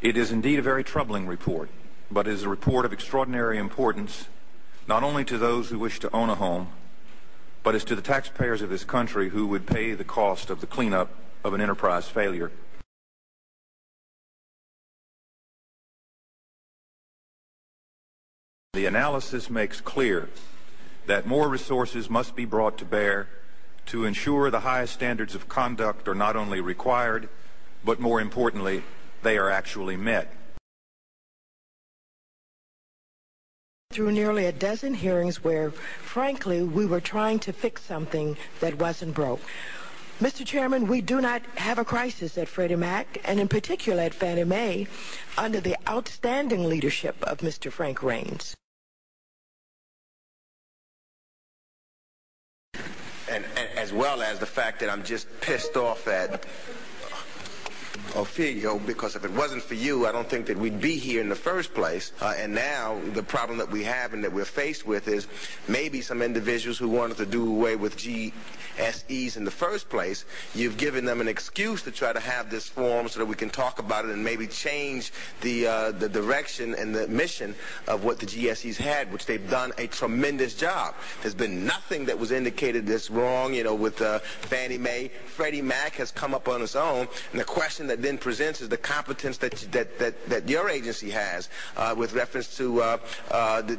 It is indeed a very troubling report, but it is a report of extraordinary importance, not only to those who wish to own a home, but as to the taxpayers of this country who would pay the cost of the cleanup of an enterprise failure. The analysis makes clear that more resources must be brought to bear to ensure the highest standards of conduct are not only required, but more importantly, they are actually met. Through nearly a dozen hearings where, frankly, we were trying to fix something that wasn't broke. Mr. Chairman, we do not have a crisis at Freddie Mac, and in particular at Fannie Mae, under the outstanding leadership of Mr. Frank Raines. And as well as the fact that I'm just pissed off at Ophelia, because if it wasn't for you, I don't think that we'd be here in the first place. And now the problem that we have and that we're faced with is maybe some individuals who wanted to do away with GSEs in the first place, you've given them an excuse to try to have this forum so that we can talk about it and maybe change the direction and the mission of what the GSEs had, which they've done a tremendous job. There's been nothing that was indicated that's wrong, you know, with Fannie Mae. Freddie Mac has come up on its own, and the question that then presents is the competence that your agency has with reference to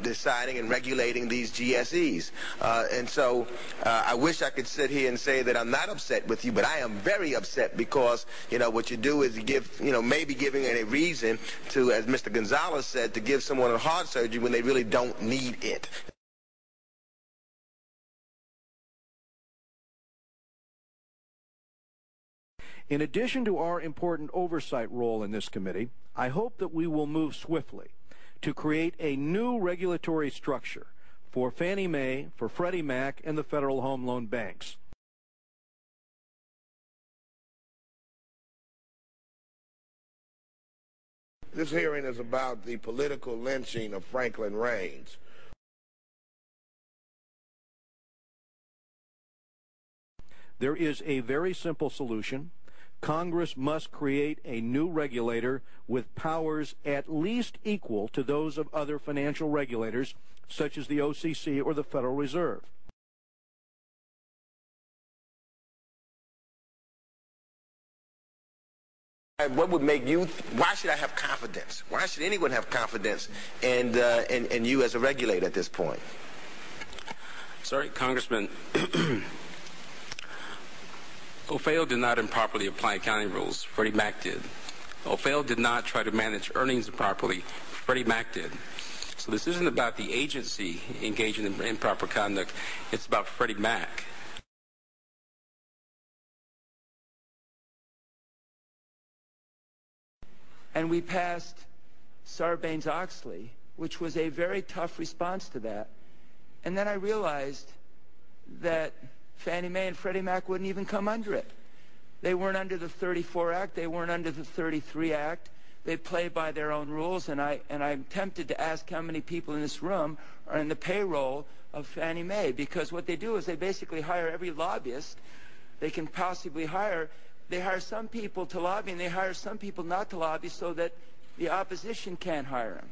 deciding and regulating these GSEs. And so I wish I could sit here and say that I'm not upset with you, but I am very upset because, you know, what you do is you give, you know, maybe giving a reason to, as Mr. Gonzalez said, to give someone a heart surgery when they really don't need it. In addition to our important oversight role in this committee, I hope that we will move swiftly to create a new regulatory structure for Fannie Mae, for Freddie Mac, and the Federal Home Loan Banks. This hearing is about the political lynching of Franklin Raines. There is a very simple solution. Congress must create a new regulator with powers at least equal to those of other financial regulators, such as the OCC or the Federal Reserve. What would make you, why should I have confidence? Why should anyone have confidence in you as a regulator at this point? Sorry, Congressman. OFAO did not improperly apply accounting rules. Freddie Mac did. OFAO did not try to manage earnings improperly. Freddie Mac did. So this isn't about the agency engaging in improper conduct. It's about Freddie Mac. And we passed Sarbanes-Oxley, which was a very tough response to that. And then I realized that Fannie Mae and Freddie Mac wouldn't even come under it. They weren't under the 34 Act. They weren't under the 33 Act. They play by their own rules, and I'm tempted to ask how many people in this room are in the payroll of Fannie Mae, because what they do is they basically hire every lobbyist they can possibly hire. They hire some people to lobby, and they hire some people not to lobby so that the opposition can't hire them.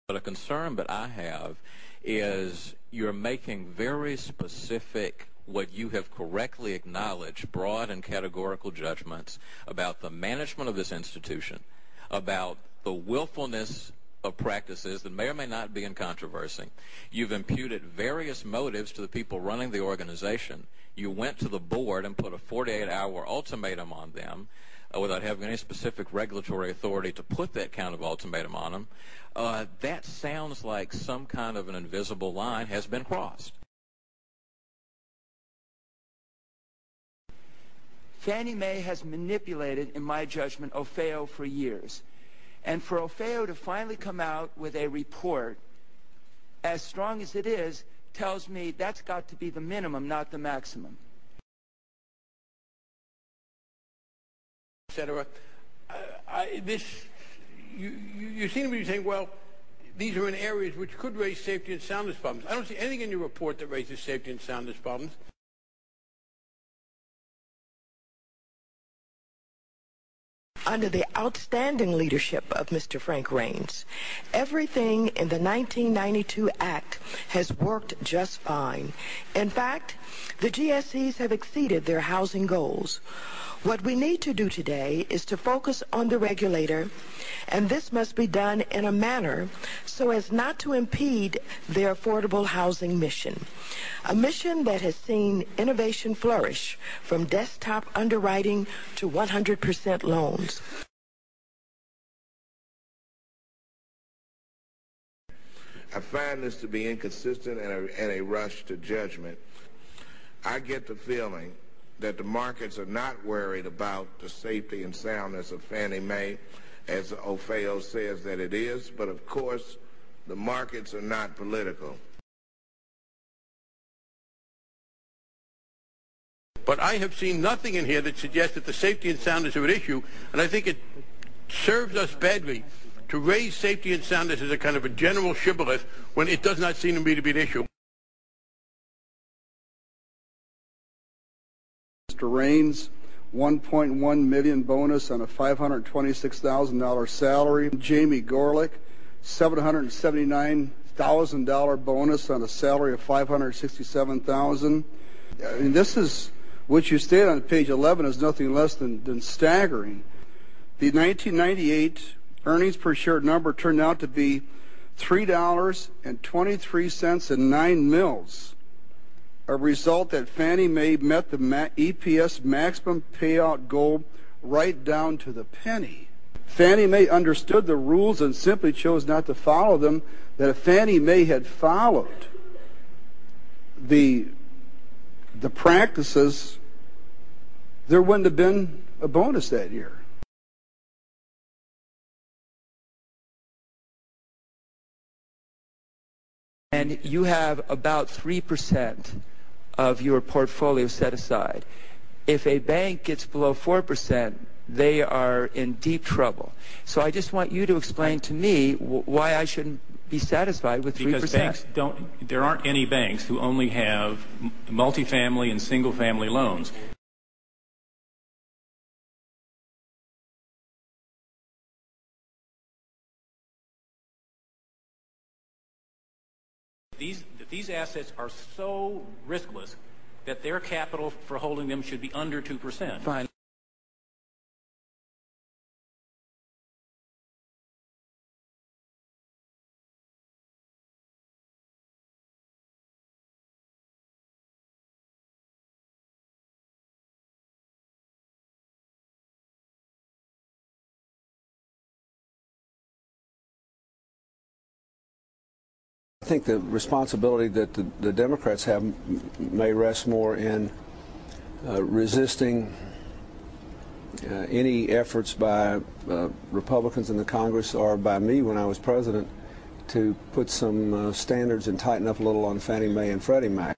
But a concern that I have is you're making very specific, what you have correctly acknowledged, broad and categorical judgments about the management of this institution, about the willfulness of practices that may or may not be in controversy. You've imputed various motives to the people running the organization. You went to the board and put a 48-hour ultimatum on them without having any specific regulatory authority to put that kind of ultimatum on them. That sounds like some kind of an invisible line has been crossed. Fannie Mae has manipulated, in my judgment, OFAO for years. And for OFAO to finally come out with a report, as strong as it is, tells me that's got to be the minimum, not the maximum. Etc. You seem to be saying, well, these are in areas which could raise safety and soundness problems. I don't see anything in your report that raises safety and soundness problems. under the outstanding leadership of Mr. Frank Raines. Everything in the 1992 Act has worked just fine. In fact, the GSEs have exceeded their housing goals. What we need to do today is to focus on the regulator, and this must be done in a manner so as not to impede their affordable housing mission, a mission that has seen innovation flourish from desktop underwriting to 100% loans. I find this to be inconsistent and a rush to judgment. I get the feeling that the markets are not worried about the safety and soundness of Fannie Mae, as Opheo says that it is, but of course the markets are not political. But I have seen nothing in here that suggests that the safety and soundness are at issue, and I think it serves us badly to raise safety and soundness as a kind of a general shibboleth when it does not seem to me to be an issue. Mr. Raines, $1.1 million bonus on a $526,000 salary. Jamie Gorelick, $779,000 bonus on a salary of $567,000. And this is what you stated on page 11 is nothing less than staggering. The 1998 earnings per share number turned out to be $3.23 and 9 mils. A result that Fannie Mae met the EPS maximum payout goal right down to the penny. Fannie Mae understood the rules and simply chose not to follow them. That if Fannie Mae had followed the practices, there wouldn't have been a bonus that year. And you have about 3% of your portfolio set aside. If a bank gets below 4%, they are in deep trouble. So I just want you to explain to me why I shouldn't be satisfied with 3%. Because banks there aren't any banks who only have multifamily and single-family loans. These assets are so riskless that their capital for holding them should be under 2%. Fine. I think the responsibility that the Democrats have may rest more in resisting any efforts by Republicans in the Congress or by me when I was president to put some standards and tighten up a little on Fannie Mae and Freddie Mac.